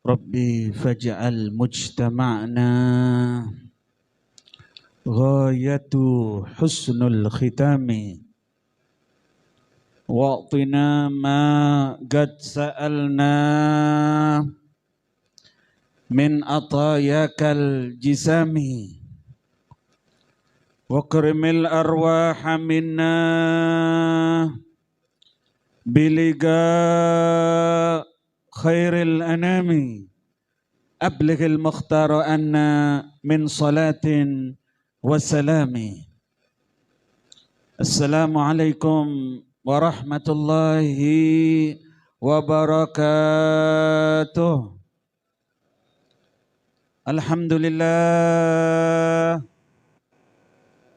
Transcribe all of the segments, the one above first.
ربي فاجعل مجتمعنا غاية حسن الختام واعطنا ما قد سألنا من عطاياك الجسام واكرم الأرواح منا بلقاء خير الأنام أبلغ المختار أنا من صلاة وسلام. السلام عليكم ورحمة الله وبركاته. الحمد لله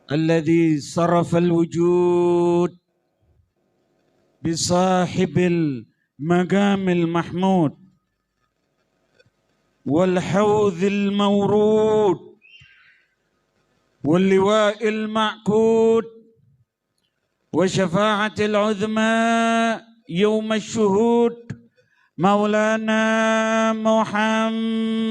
الذي صرف الوجود بصاحب المقام المحمود والحوض المورود واللواء المعقود وشفاعة العظمى يوم الشهود مولانا محمد.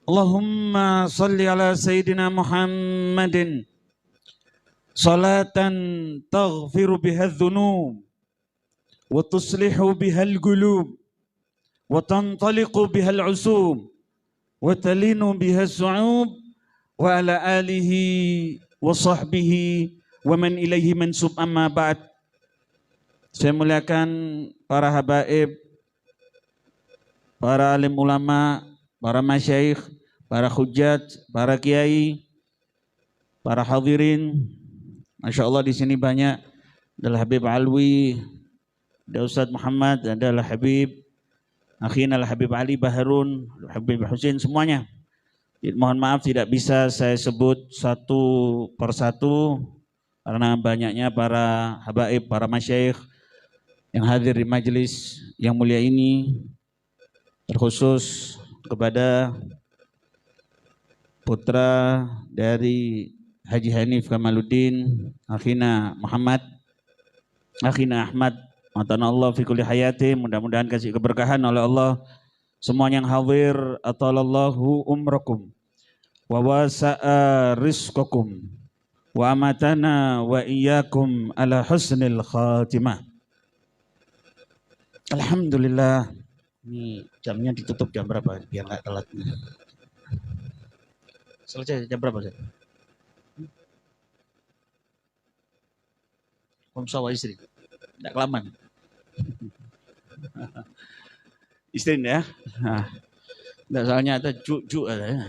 اللهم صل على سيدنا محمد صلاة تغفر بها الذنوب وتصلح بها القلوب وتنطلق بها العصوب وتلين بها الصعوب وعلى آله وصحبه ومن إليه منسوب. Amma ba'd. Saya muliakan para habaib, para alim ulama, para masyayikh, para hujjat, para kiai, para hadirin. Masya Allah di sini banyak. Adalah Habib Alwi, ada Ustadz Muhammad, adalah Habib Akhina, Habib Ali Baharun, Habib Husin, semuanya. Mohon maaf tidak bisa saya sebut satu persatu karena banyaknya para habaib, para masyayikh yang hadir di majelis yang mulia ini, terkhusus kepada putra dari Haji Hanif Kamaluddin, Akhina Muhammad, Akhina Ahmad, matanallah fi kulli hayati, mudah-mudahan kasih keberkahan oleh Allah. Semua yang hadir, atalallahu umrakum wa wasa'a rizqakum wa amatana wa iyyakum ala husnil khatimah. Alhamdulillah. Ini jamnya ditutup jam berapa biar nggak telat. Selesai jam berapa sih? Komsawa istri, tidak kelamaan. Istri ya, nah, soalnya ada juk ada ya.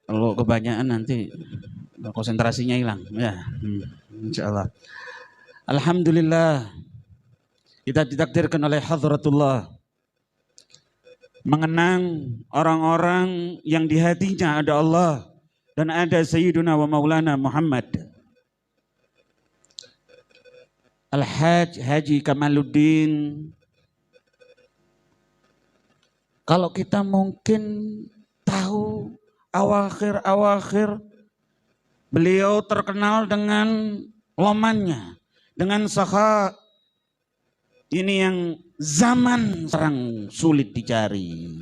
Kalau kebanyakan nanti konsentrasinya hilang ya. Insyaallah. Alhamdulillah kita ditakdirkan oleh Hadratullah mengenang orang-orang yang di hatinya ada Allah dan ada Sayyiduna wa Maulana Muhammad. Al-Hajj Haji Kamaluddin. Kalau kita mungkin tahu awakhir beliau terkenal dengan lomannya, dengan sakha. Ini yang zaman sekarang sulit dicari.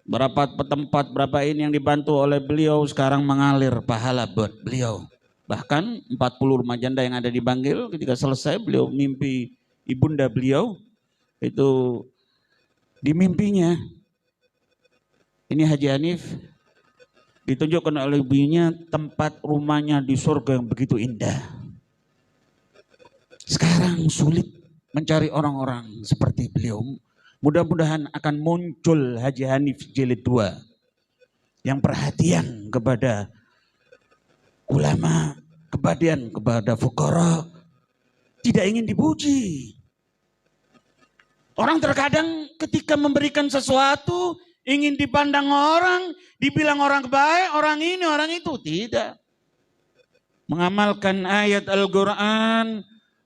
Berapa tempat, berapa ini yang dibantu oleh beliau sekarang mengalir pahala buat beliau. Bahkan 40 rumah janda yang ada di Banggil ketika selesai beliau mimpi ibunda beliau itu di mimpinya ini Haji Hanif ditunjukkan oleh ibunya tempat rumahnya di surga yang begitu indah. Sekarang sulit mencari orang-orang seperti beliau. Mudah-mudahan akan muncul Haji Hanif jilid 2 yang perhatian kepada ulama, kepada fuqara, tidak ingin dipuji. Orang terkadang ketika memberikan sesuatu ingin dipandang orang, dibilang orang baik, orang ini, orang itu. Tidak. Mengamalkan ayat Al-Quran,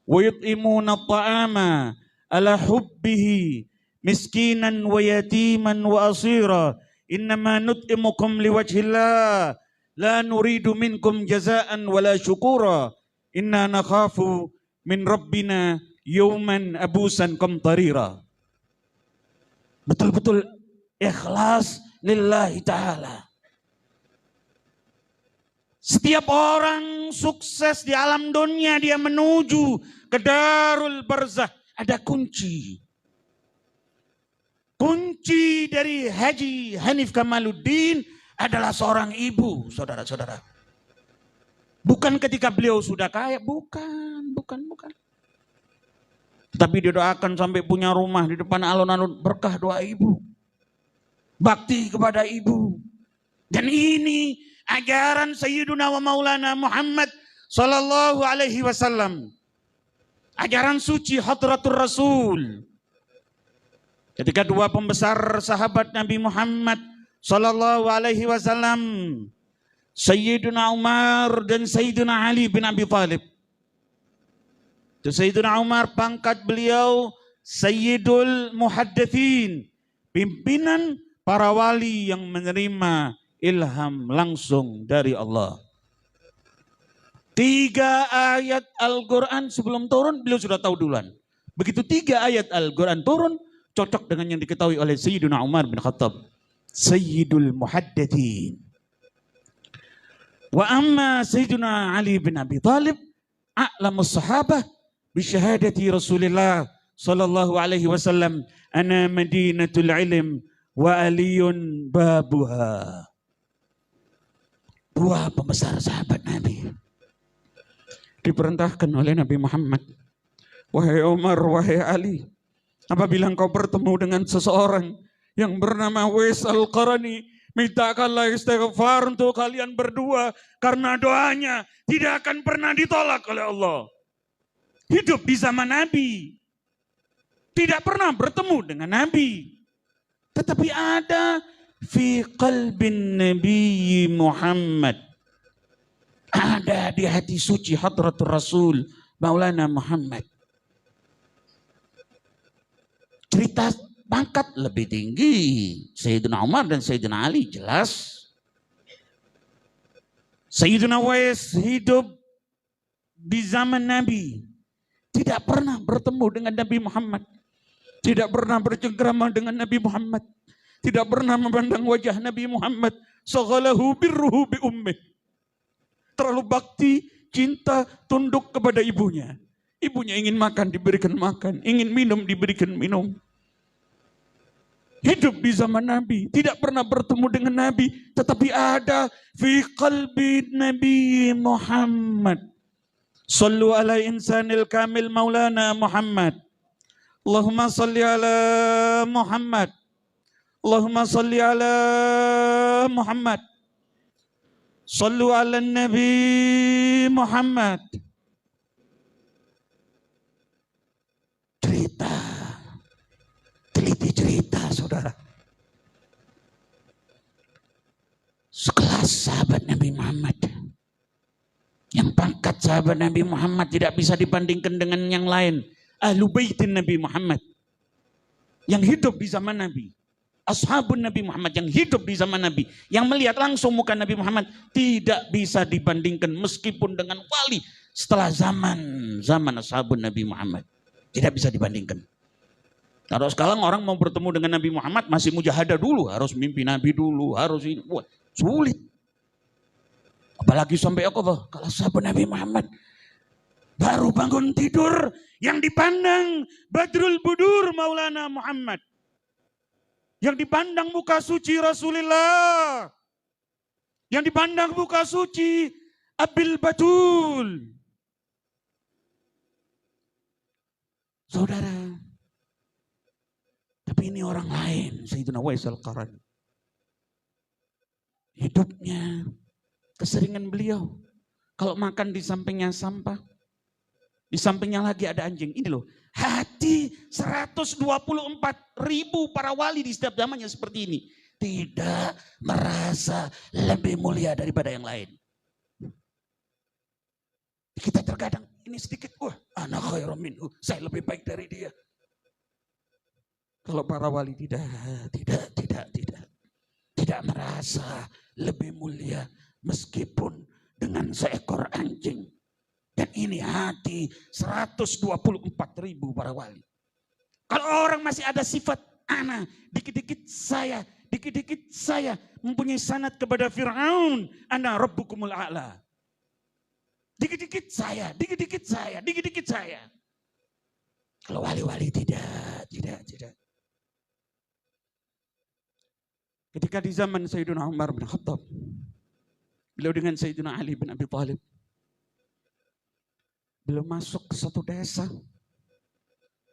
wa yut'imuna ta'ama ala hubbihi miskinan wa yatiman wa asira innama nut'imukum liwajhillah la nuridu minkum jazaan wala syukura, inna nakhafu min rabbina yawman abusan qamtarira. Betul-betul ikhlas lillahi ta'ala. Setiap orang sukses di alam dunia, dia menuju ke Darul Barzakh, ada kunci. Kunci dari Haji Hanif Kamaluddin adalah seorang ibu, saudara-saudara. Bukan ketika beliau sudah kaya, bukan. Tapi didoakan sampai punya rumah di depan alun-alun, berkah doa ibu. Bakti kepada ibu. Dan ini ajaran Sayyiduna wa Maulana Muhammad sallallahu alaihi wasallam. Ajaran suci Hadratur Rasul. Ketika dua pembesar sahabat Nabi Muhammad sallallahu alaihi wasallam, Sayyiduna Umar dan Sayyiduna Ali bin Abi Thalib. Sayyiduna Umar, pangkat beliau Sayyidul Muhaddithin, pimpinan para wali yang menerima ilham langsung dari Allah. 3 ayat Al-Quran sebelum turun, beliau sudah tahu duluan. Begitu 3 ayat Al-Quran turun, cocok dengan yang diketahui oleh Sayyiduna Umar bin Khattab. Sayyidul Muhaddithin. Wa amma Sayyiduna Ali bin Abi Thalib, a'lamus sahabah bisyahadati Rasulullah sallallahu alaihi wasallam, ana madinatul ilm wa aliyun babuha. Dua pembesar sahabat Nabi diperintahkan oleh Nabi Muhammad, wahai Umar, wahai Ali, apabila engkau bertemu dengan seseorang yang bernama Wais Al-Qarani, mintakanlah istighfar untuk kalian berdua, karena doanya tidak akan pernah ditolak oleh Allah. Hidup di zaman Nabi, tidak pernah bertemu dengan Nabi, tetapi ada fi qalbin Nabi Muhammad, ada di hati suci Hadratul Rasul Maulana Muhammad. Cerita pangkat lebih tinggi Sayyidina Umar dan Sayyidina Ali jelas. Sayyidina Wais hidup di zaman Nabi, tidak pernah bertemu dengan Nabi Muhammad, tidak pernah bercengkrama dengan Nabi Muhammad, tidak pernah memandang wajah Nabi Muhammad. Saghalahu birruhu bi ummih. Terlalu bakti, cinta, tunduk kepada ibunya. Ibunya ingin makan, diberikan makan, ingin minum, diberikan minum. Hidup di zaman Nabi, tidak pernah bertemu dengan Nabi, tetapi ada fi qalbi Nabi Muhammad. Sallu ala insanil kamil Maulana Muhammad. Allahumma salli ala Muhammad. Allahumma salli ala Muhammad. Sallu ala Nabi Muhammad. Teliti cerita, saudara. Sekelas sahabat Nabi Muhammad, yang pangkat sahabat Nabi Muhammad tidak bisa dibandingkan dengan yang lain. Ahlu baitin Nabi Muhammad, yang hidup di zaman Nabi. Ashabun Nabi Muhammad, yang hidup di zaman Nabi, yang melihat langsung muka Nabi Muhammad, tidak bisa dibandingkan meskipun dengan wali setelah zaman ashabun Nabi Muhammad. Tidak bisa dibandingkan. Kalau sekarang orang mau bertemu dengan Nabi Muhammad masih mujahadah dulu, harus mimpi Nabi dulu, harus ini. Wah, sulit. Apalagi sampai Allah, kalau sahabat Nabi Muhammad baru bangun tidur, yang dipandang Badrul Budur Maulana Muhammad, yang dipandang muka suci Rasulullah, yang dipandang muka suci Abil Batul. Saudara, tapi ini orang lain, Sayyidina Wais Al-Qarani. Hidupnya, keseringan beliau, kalau makan di sampingnya sampah, di sampingnya lagi ada anjing. Ini loh, hati 124.000 para wali di setiap zamannya seperti ini. Tidak merasa lebih mulia daripada yang lain. Kita terkadang, ini sedikit, wah ana khairum minhu, saya lebih baik dari dia. Kalau para wali tidak merasa lebih mulia, meskipun dengan seekor anjing. Dan ini hati 124.000 para wali. Kalau orang masih ada sifat ana, dikit-dikit saya mempunyai sanad kepada Fir'aun, ana rabbukumul a'la. Dikit-dikit saya. Kalau wali-wali tidak. Ketika di zaman Sayyidina Umar bin Khattab, beliau dengan Sayyidina Ali bin Abi Thalib, beliau masuk ke satu desa.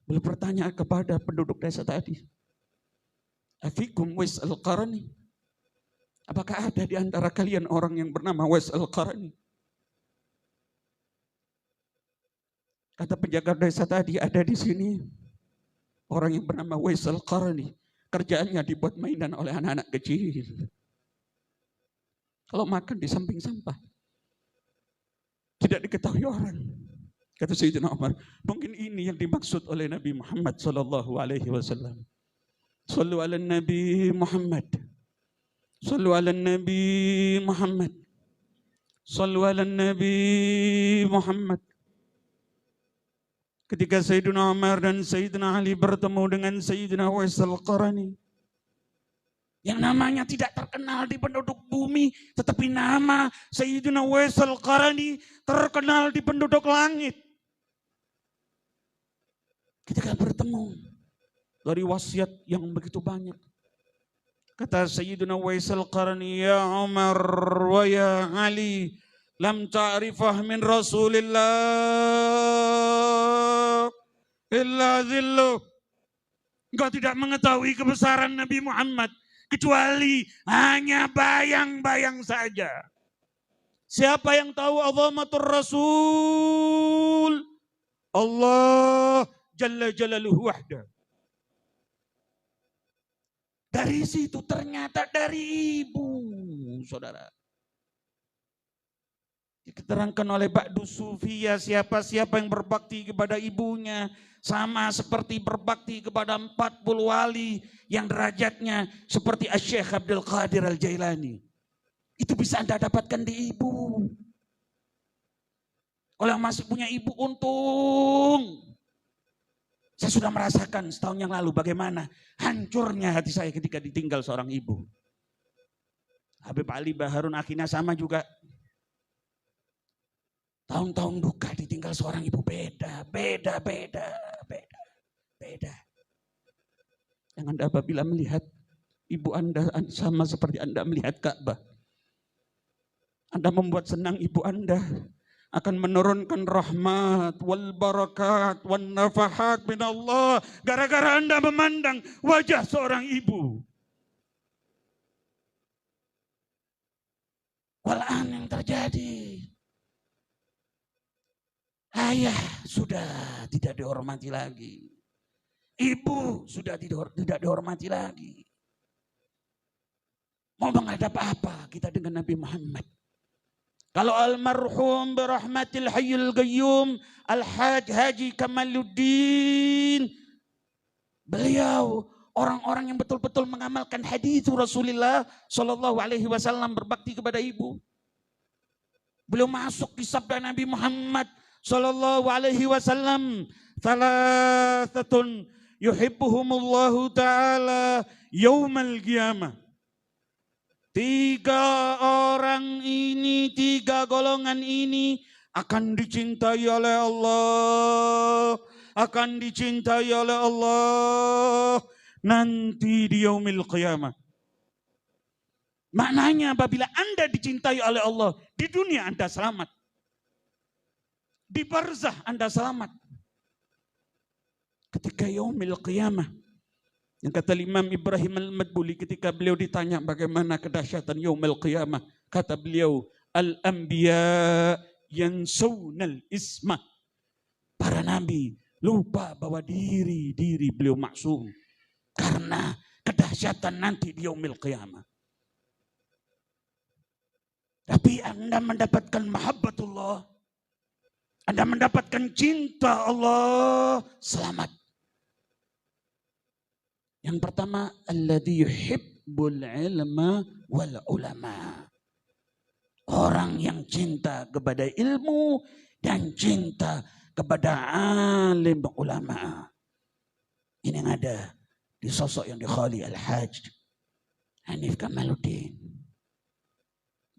Beliau bertanya kepada penduduk desa tadi, Afikum Wais al-Qarani? Apakah ada di antara kalian orang yang bernama Wais al-Qarani? Kata penjaga desa tadi, ada di sini orang yang bernama Wais al-Qarani. Kerjaannya dibuat mainan oleh anak-anak kecil. Kalau makan di samping sampah. Tidak diketahui orang. Kata Sayyidina Umar, mungkin ini yang dimaksud oleh Nabi Muhammad sallallahu alaihi wasallam. Sallu ala Nabi Muhammad. Sallu ala Nabi Muhammad. Sallu ala Nabi Muhammad. Ketika Sayyidina Umar dan Sayyidina Ali bertemu dengan Sayyidina Uwais al-Qarani, yang namanya tidak terkenal di penduduk bumi, tetapi nama Sayyidina Uwais al-Qarani terkenal di penduduk langit. Ketika bertemu, dari wasiat yang begitu banyak, kata Sayyidina Uwais al-Qarani, ya Umar wa ya Ali, lam ta'rifah min Rasulillah illa zilluh. Engkau tidak mengetahui kebesaran Nabi Muhammad kecuali hanya bayang-bayang saja. Siapa yang tahu azamatur Rasul? Allah Jalla Jalaluhu wahda. Dari situ ternyata dari ibu, saudara. Diterangkan oleh Ba'du Sufiyah, siapa-siapa yang berbakti kepada ibunya sama seperti berbakti kepada 40 wali yang derajatnya seperti Asy-Syaikh Abdul Qadir Al-Jailani. Itu bisa Anda dapatkan di ibu. Kalau yang masih punya ibu untung. Saya sudah merasakan setahun yang lalu bagaimana hancurnya hati saya ketika ditinggal seorang ibu. Habib Ali Baharun Akhina sama juga. Tahun-tahun duka ditinggal seorang ibu beda. Yang Anda apabila melihat ibu Anda sama seperti Anda melihat Ka'bah. Anda membuat senang ibu Anda, akan menurunkan rahmat wal barakat wan nafahat min Allah gara-gara Anda memandang wajah seorang ibu. Walaan yang terjadi, ayah sudah tidak dihormati lagi, ibu sudah tidak dihormati lagi. Mau menghadap apa kita dengan Nabi Muhammad? Kalau almarhum birahmatil hayyul qayyum Al-Hajj Haji Kamaluddin, beliau orang-orang yang betul-betul mengamalkan hadis Rasulullah sallallahu alaihi wasallam, berbakti kepada ibu. Beliau masuk di sabda Nabi Muhammad sallallahu alaihi wasallam, "Thalathatun yuhibbuhumullahu ta'ala yaumal qiyamah." 3 orang ini, 3 golongan ini akan dicintai oleh Allah, akan dicintai oleh Allah nanti di yaumil qiyamah. Maknanya apabila Anda dicintai oleh Allah, di dunia Anda selamat, di barzah Anda selamat. Ketika yaumil qiyamah, yang kata Imam Ibrahim Al-Madbuli ketika beliau ditanya bagaimana kedahsyatan yaumil qiyamah, kata beliau, al-anbiya yansawnal ismah. Para nabi lupa bahwa diri beliau maksum karena kedahsyatan nanti di yaumil qiyamah. Tapi Anda mendapatkan mahabbatullah, Anda mendapatkan cinta Allah, selamat. Yang pertama, alladzi yuhibbul ilma wal ulama. Orang yang cinta kepada ilmu dan cinta kepada alim ulama. Ini yang ada di sosok yang dikhali Al-Hajj Hanif Kamaluddin.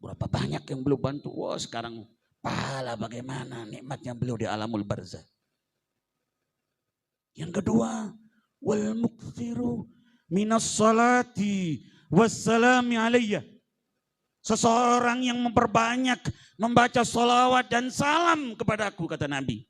Berapa banyak yang beliau bantu. Wah, sekarang pahala bagaimana nikmatnya beliau di alamul barzah. Yang kedua, wal mukthiru minas salati wassalami alayya. Seseorang yang memperbanyak membaca salawat dan salam kepadaku, kata Nabi.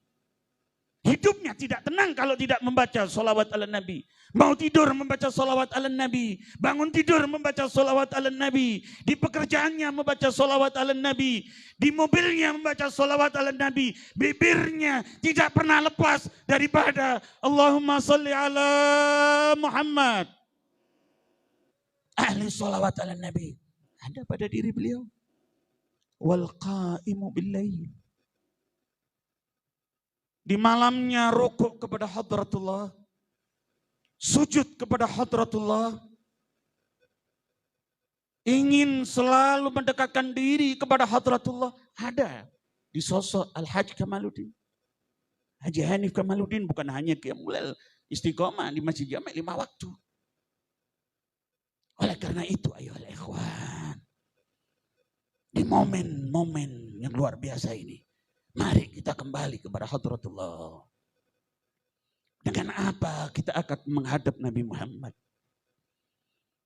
Hidupnya tidak tenang kalau tidak membaca salawat ala Nabi. Mau tidur membaca salawat ala Nabi. Bangun tidur membaca salawat ala Nabi. Di pekerjaannya membaca salawat ala Nabi. Di mobilnya membaca salawat ala Nabi. Bibirnya tidak pernah lepas daripada Allahumma salli ala Muhammad. Ahli salawat ala Nabi. Ada pada diri beliau. Wal qaimu bil-lail. Di malamnya rukuk kepada hadratullah. Sujud kepada hadratullah. Ingin selalu mendekatkan diri kepada hadratullah. Ada di sosok Al-Hajj Kamaluddin. Haji Hanif Kamaluddin bukan hanya qiyamul lail istiqomah di Masjid Jami' 5 waktu. Oleh karena itu ayolah ikhwan. Di momen-momen yang luar biasa ini. Mari kita kembali kepada hadratullah. Dengan apa kita akan menghadap Nabi Muhammad.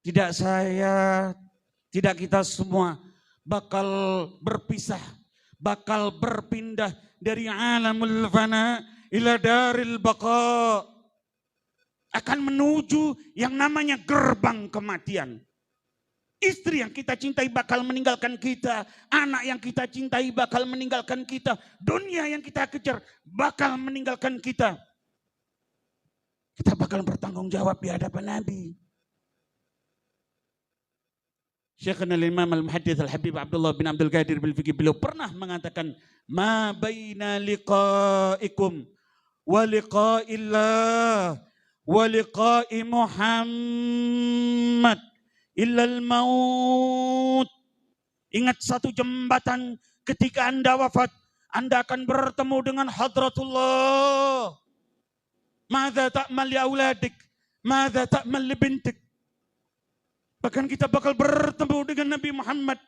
Tidak saya, tidak kita semua bakal berpisah. Bakal berpindah dari alamul fana ila daril baqa. Akan menuju yang namanya gerbang kematian. Istri yang kita cintai bakal meninggalkan kita. Anak yang kita cintai bakal meninggalkan kita. Dunia yang kita kejar bakal meninggalkan kita. Kita bakal bertanggung jawab di hadapan Nabi. Syekhana al-Imam al-Muhaddits al-Habib Abdullah bin Abdul Qadir bil-Fiqih, beliau pernah mengatakan, ma baina liqaikum wa liqaillah wa liqai Muhammad illal maut. Ingat satu jembatan ketika Anda wafat, Anda akan bertemu dengan hadratullah. Madza ta'mal li auladik? Madza ta'mal li bintik? Bahkan kita bakal bertemu dengan Nabi Muhammad.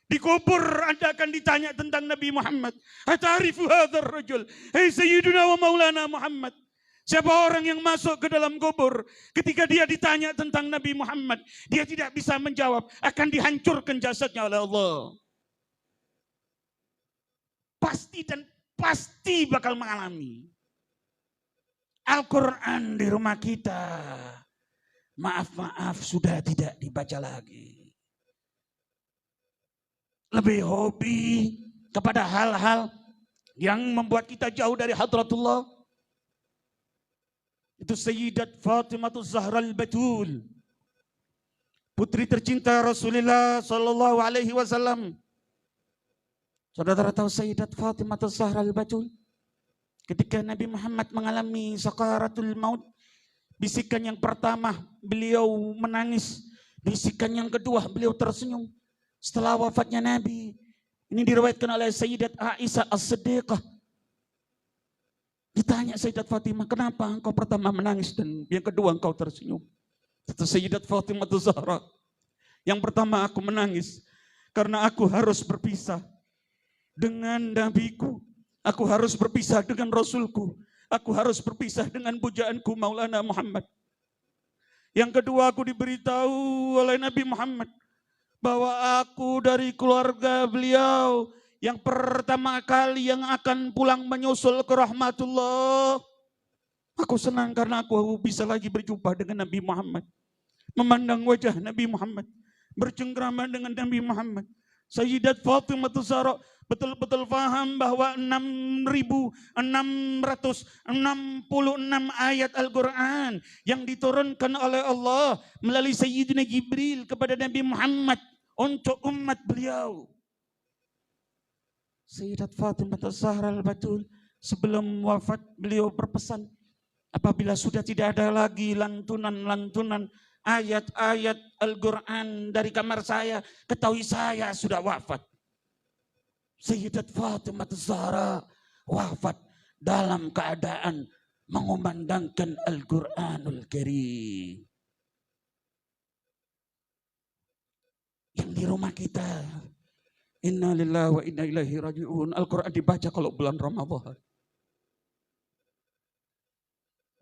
Di kubur Anda akan ditanya tentang Nabi Muhammad. Ata'rifu hadzal rajul? Hai sayyiduna wa maulana Muhammad. Siapa orang yang masuk ke dalam kubur, ketika dia ditanya tentang Nabi Muhammad, dia tidak bisa menjawab, akan dihancurkan jasadnya oleh Allah. Pasti dan pasti bakal mengalami. Al-Quran di rumah kita, maaf sudah tidak dibaca lagi. Lebih hobi kepada hal-hal yang membuat kita jauh dari hadratullah. Itu Sayyidat Fatimah Zahra al-Batul, putri tercinta Rasulullah sallallahu alaihi wasallam. Saudara tahu Sayyidat Fatimah Zahra al-Batul? Ketika Nabi Muhammad mengalami sakaratul maut, bisikan yang pertama beliau menangis, bisikan yang kedua beliau tersenyum. Setelah wafatnya Nabi, ini diriwayatkan oleh Sayyidat Aisyah As-Siddiqah. Ditanya Sayyidat Fatimah, kenapa engkau pertama menangis dan yang kedua engkau tersenyum? Kata Sayyidat Fatimah Zahra, yang pertama aku menangis karena aku harus berpisah dengan nabiku. Aku harus berpisah dengan Rasulku. Aku harus berpisah dengan pujaanku Maulana Muhammad. Yang kedua aku diberitahu oleh Nabi Muhammad bahwa aku dari keluarga beliau yang pertama kali yang akan pulang menyusul ke rahmatullah. Aku senang karena aku bisa lagi berjumpa dengan Nabi Muhammad. Memandang wajah Nabi Muhammad. Bercengkrama dengan Nabi Muhammad. Sayyidat Fatimah Zahra betul-betul paham bahwa 6.666 ayat Al-Quran yang diturunkan oleh Allah melalui Sayyidina Jibril kepada Nabi Muhammad untuk umat beliau. Sayyidat Fatimah Zahra al-Batul sebelum wafat beliau berpesan, apabila sudah tidak ada lagi lantunan-lantunan ayat-ayat Al-Quran dari kamar saya, ketahui saya sudah wafat. Sayyidat Fatimah Zahra wafat dalam keadaan mengumandangkan Al-Quranul Karim. Yang di rumah kita, inna lillahi wa inna ilaihi raji'un, Al-Quran dibaca kalau bulan Ramadan.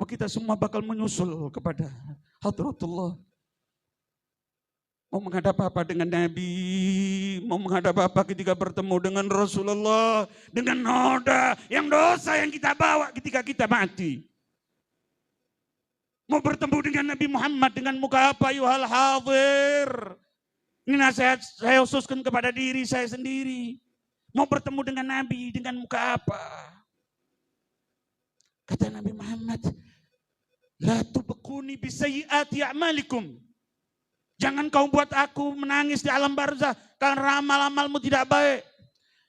Kita semua bakal menyusul kepada Hadratullah. Mau menghadap apa dengan Nabi, mau menghadap apa ketika bertemu dengan Rasulullah, dengan noda yang dosa yang kita bawa ketika kita mati. Mau bertemu dengan Nabi Muhammad dengan muka apa, yuhal hadir. Ini nasihat saya khususkan kepada diri saya sendiri. Mau bertemu dengan Nabi dengan muka apa? Kata Nabi Muhammad, la tubquni bisayyiati a'malikum. Jangan kau buat aku menangis di alam barzah karena amal-amalmu tidak baik.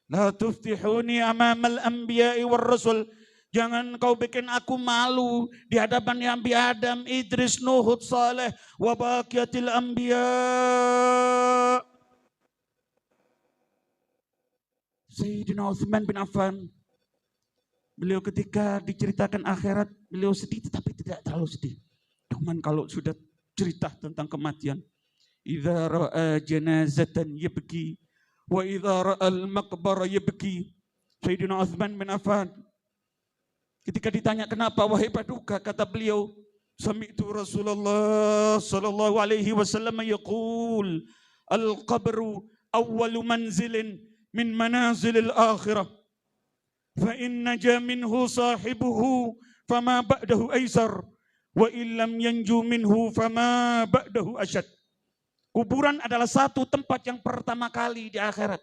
La tuftihuni amamal anbiya'i war rasul. Jangan kau bikin aku malu di hadapan Nabi Adam, Idris, Nuh, Hud, Saleh, wa baqiyatil anbiya. Sayyidina Utsman bin Affan, beliau ketika diceritakan akhirat, beliau sedih tetapi tidak terlalu sedih. Cuman kalau sudah cerita tentang kematian, idza ra'a janazatan yabki wa idza ra'a al-maqbara yabki. Sayyidina Utsman bin Affan ketika ditanya kenapa wahai paduka, kata beliau, sami'tu Rasulullah sallallahu alaihi wasallam yaqul al-qabru awwalu manzilin min manazilil akhirah fa in naja minhu sahibuhu fama ba'dahu aisar wa illam yanju minhu fama ba'dahu asyad. Kuburan adalah satu tempat yang pertama kali di akhirat.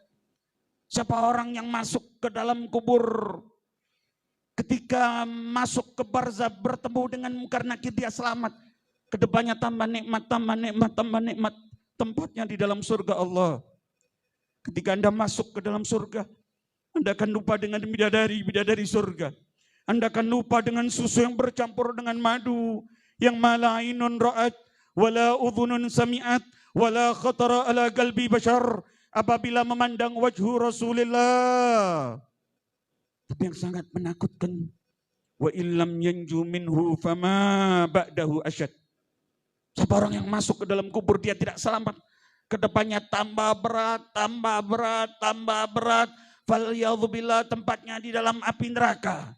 Siapa orang yang masuk ke dalam kubur, ketika masuk ke barzah bertemu dengan Munkar Nakir, dia selamat. Kedepannya tambah nikmat, tambah nikmat, tambah nikmat. Tempatnya di dalam surga Allah. Ketika Anda masuk ke dalam surga, Anda akan lupa dengan bidadari surga. Anda akan lupa dengan susu yang bercampur dengan madu, yang mala ainun ra'at, wala udhunun sami'at, wala khatara ala qalbi bashar. Apabila memandang wajhu Rasulullah. Tapi yang sangat menakutkan, wa illam yanju minhu fama ba'dahu asyad. Siapa orang yang masuk ke dalam kubur dia tidak selamat, kedepannya tambah berat, tambah berat, tambah berat. Falyadzubillah, tempatnya di dalam api neraka.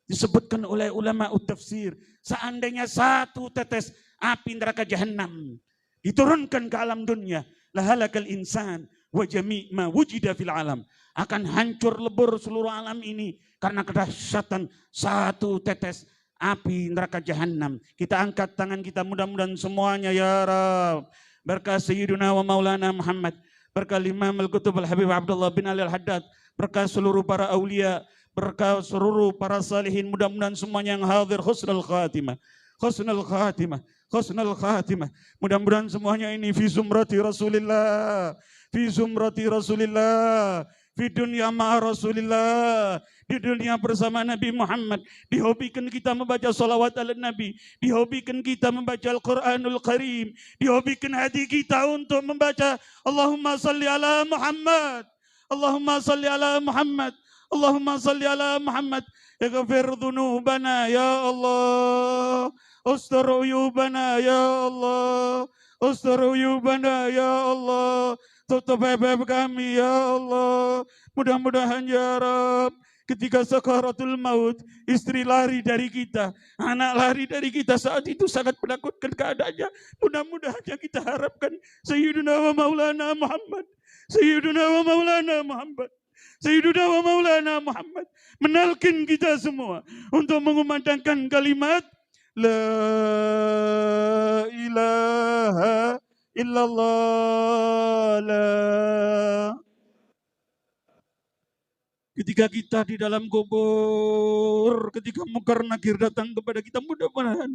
Disebutkan oleh ulama tafsir, seandainya satu tetes api neraka jahanam diturunkan ke alam dunia, lahalakal insan wa jami' ma wujida fil alam, akan hancur lebur seluruh alam ini karena kedahsyatan satu tetes api neraka jahanam. Kita angkat tangan kita, mudah-mudahan semuanya ya Rabb, berkah Sayyidina wa Maulana Muhammad, berkah Imam Al-Qutub Al-Habib Abdullah bin Ali Al-Haddad, berkah seluruh para awliya, berkah seluruh para salihin, mudah-mudahan semuanya yang hadir husnul khatimah, husnul khatimah, husnul khatimah. Mudah-mudahan semuanya ini fi zumrati Rasulillah, fi zumrati Rasulillah, fi dunya ma Rasulillah. Di dunia bersama Nabi Muhammad, dihobikan kita membaca salawat ala Nabi, dihobikan kita membaca Al-Quranul Karim, dihobikan hati kita untuk membaca Allahumma salli ala Muhammad, Allahumma salli ala Muhammad, Allahumma salli ala Muhammad. Ighfir dhunubana ya Allah, ustur uyubana ya Allah, ustur uyubana ya Allah, tutup aib kami ya Allah. Mudah-mudahan ya Rabb, ketika sakaratul maut, istri lari dari kita, anak lari dari kita, saat itu sangat menakutkan keadaannya. Mudah-mudahan yang kita harapkan Sayyiduna wa Maulana Muhammad, Sayyiduna wa Maulana Muhammad, Sayyiduna wa Maulana Muhammad menalkin kita semua untuk mengumandangkan kalimat La ilaha illallah. La. Ketika kita di dalam kubur, ketika Munkar Nakir datang kepada kita, mudah-mudahan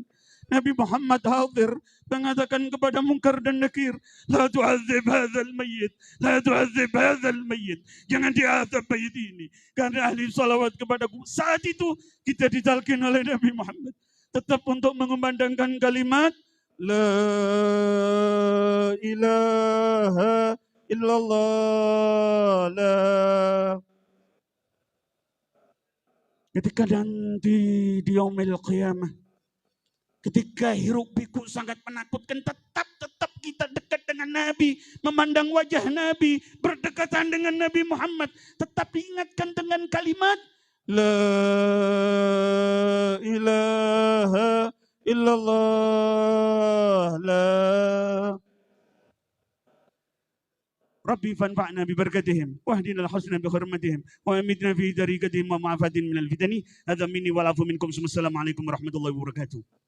Nabi Muhammad hadir mengatakan kepada Munkar dan Nakir, la tu'adzib hadzal mayyit, la tu'adzib hadzal mayyit. Jangan diazab mayit ini karena ahli salawat kepadaku. Saat itu kita ditalkin oleh Nabi Muhammad tetap untuk mengumandangkan kalimat la ilaha illallah. La Ketika nanti di yaumil qiyamah, ketika hiruk pikuk sangat menakutkan, tetap kita dekat dengan Nabi, memandang wajah Nabi, berdekatan dengan Nabi Muhammad, tetap diingatkan dengan kalimat La ilaha illallah, la Rabbi fanfa'na bi barakatihim wahdina al-husna bi hurmatihim wa amitna fi tariqatihim wa ma'afatin minal fitani. Hadza minni wa lafu minkum. Assalamualaikum warahmatullahi wabarakatuh.